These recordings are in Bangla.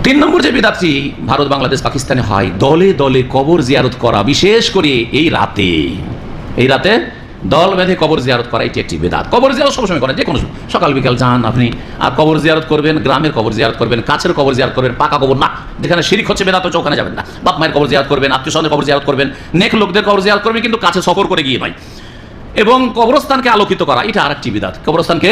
তিন নম্বর যে বিদাতটি ভারত, বাংলাদেশ, পাকিস্তানে হয়, দলে দলে কবর জিয়ারত করা, বিশেষ করে এই রাতে দল বেঁধে কবর জিয়ারত করা, এটি একটি বিদাত। কবর জিয়ারত সবসময় করেন, যে কোনো সকাল বিকাল যান আপনি, আর কবর জিয়ারত করবেন, গ্রামের কবর জিয়ারত করবেন, কাছের কবর জিয়ারত করবেন, পাকা কবর না, যেখানে শিরিক হচ্ছে বেদাত হচ্ছে ওখানে যাবেন না। বাপ মায়ের কবর জিয়ারত করবেন, আত্মীয় স্বজনের কবর জিয়ারত করবেন, নেক লোকদের কবর জিয়ারত করবেন, কিন্তু কাছে সফর করে গিয়ে ভাই। এবং কবরস্থানকে আলোকিত করা, এটা আরেকটি বিদাত। কবরস্থানকে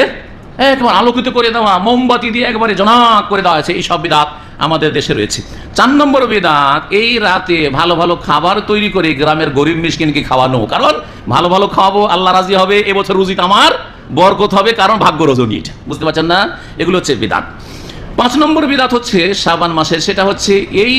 একবার আলোকিত করে দেওয়া, মোমবাতি দিয়ে একবারে জনাক করে দেওয়া হয়েছে, এই সব বিদাত আমাদের দেশে রয়েছে। 4 নম্বর বিদাত, এই রাতে ভালো ভালো খাবার তৈরি করে গ্রামের গরিব মিসকিনকে খাওয়ানো, কারণ ভালো ভালো খাওয়াবো, আল্লাহ রাজি হবে, এবছর রুজিতে আমার বরকত হবে, কারণ ভাগ্য রজনী। এটা বুঝতে পারছেন না? এগুলো হচ্ছে বিদাত। 5 নম্বর বিদাত হচ্ছে শাবান মাসের, সেটা হচ্ছে এই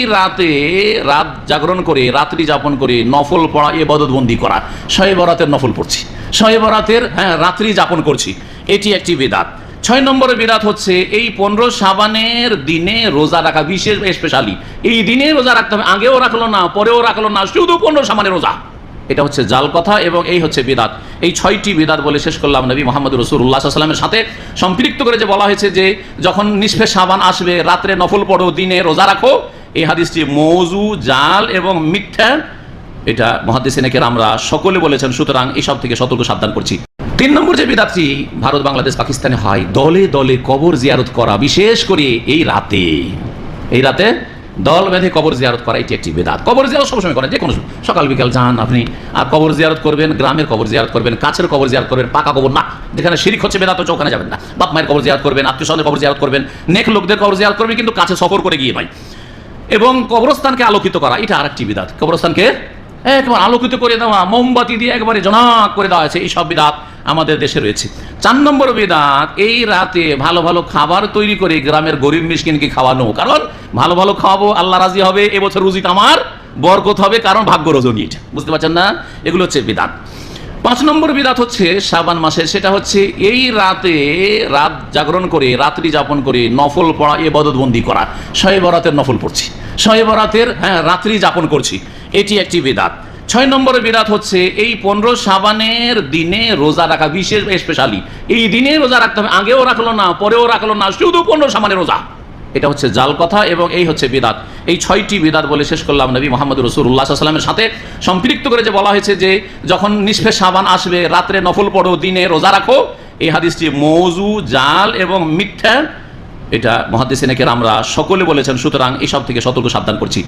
রাত জাগরণ করে, রাত্রি যাপন করে নফল পড়া, ইবাদতবন্দি করা। শবে বরাতের নফল পড়ছি, শবে বরাতের রাত্রি যাপন করছি, এটি একটি বিদাত। 6 নম্বরের বিদাত হচ্ছে এই 15 শাবানের দিনে রোজা রাখা, বিশেষ স্পেশালি এই দিনে রোজা রাখতে হবে, আগেও রাখলো না পরেও রাখলো না, শুধু 15 শাবানের রোজা। এটা হচ্ছে জাল কথা এবং এই হচ্ছে বিদাত। এই 6টি বিদাত বলে শেষ করলাম। নবী মুহাম্মদ রাসূলুল্লাহ সাল্লাল্লাহু আলাইহি ওয়াসাল্লামের সাথে সম্পৃক্ত করে যে বলা হয়েছে যে যখন নিসফে শাবান আসবে, রাত্রে নফল পড়ো, দিনে রোজা রাখো, এই হাদিসটি মওযু, জাল এবং মিথ্যা, এটা মুহাদ্দিসিনে কেরামরা সকলে বলেছেন। সুতরাং এইসব থেকে সতর্ক সাবধান করছি। 3 নম্বর যে বিদাতটি ভারত, বাংলাদেশ, পাকিস্তানে হয়, দলে দলে কবর জিয়ারত করা, বিশেষ করে এই রাতে দল বেঁধে কবর জিয়ারত করা, এটি একটি বিদাত। কবর জিয়ারত সবসময় করেন, যে কোনো সকাল বিকাল যান আপনি, আর কবর জিয়ারত করবেন, গ্রামের কবর জিয়ারত করবেন, কাছের কবর জিয়ারত করবেন, পাকা কবর না, যেখানে শিরিক হচ্ছে বেদাত হচ্ছে ওখানে যাবেন না। বাপ মায়ের কবর জিয়ারত করবেন, আত্মীয় স্বজনের কবর জিয়ারত করবেন, নেক লোকদের কবর জিয়ারত করবেন, কিন্তু কাছে সফর করে গিয়ে ভাই। এবং কবরস্থানকে আলোকিত করা, এটা আরেকটি বিদাত। কবরস্থানকে একবার আলোকিত করে দেওয়া, মোমবাতি দিয়ে একবারে জনাক করে দেওয়া হয়েছে, এই সব বিদাত আমাদের দেশে রয়েছে। 4 নম্বর বিদাত, এই রাতে ভালো ভালো খাবার তৈরি করে গ্রামের গরিব মিসকিনকে খাওয়ানো, কারণ ভালো ভালো খাওয়াবো, আল্লাহ রাজি হবে, এবছর রুজিতে আমার বরকত হবে, কারণ ভাগ্য রজনী। এটা বুঝতে পারছেন না? এগুলো হচ্ছে বিদাত। 5 নম্বর বিদাত হচ্ছে শাবান মাসের, সেটা হচ্ছে এই রাত জাগরণ করে, রাত্রি যাপন করে নফল পড়া, ইবাদতবন্দি করা। শবে বরাতের নফল পড়ছি, শবে বরাতের রাত্রি যাপন করছি, এটি একটি বিদাত। 6 নম্বরের বিদাত হচ্ছে এই 15 শাবানের দিনে রোজা রাখা, বিশেষ স্পেশালি এই দিনে রোজা রাখতে হবে, আগেও রাখলো না পরেও রাখলো না, শুধু 15 শাবানের রোজা। এটা হচ্ছে জাল কথা এবং এই হচ্ছে বিদাত। এই 6টি বিদাত বলে শেষ করলাম। নবী মুহাম্মদ রাসূলুল্লাহ সাল্লাল্লাহু আলাইহি ওয়াসাল্লামের সাথে সম্পৃক্ত করে যে বলা হয়েছে যে যখন নিসফে শাবান আসবে, রাত্রে নফল পড়ো, দিনে রোজা রাখো, এই হাদিসটি মওযু, জাল এবং মিথ্যা, এটা মুহাদ্দিসিনে কেরামরা সকলে বলেছেন। সুতরাং এইসব থেকে সতর্ক সাবধান করছি।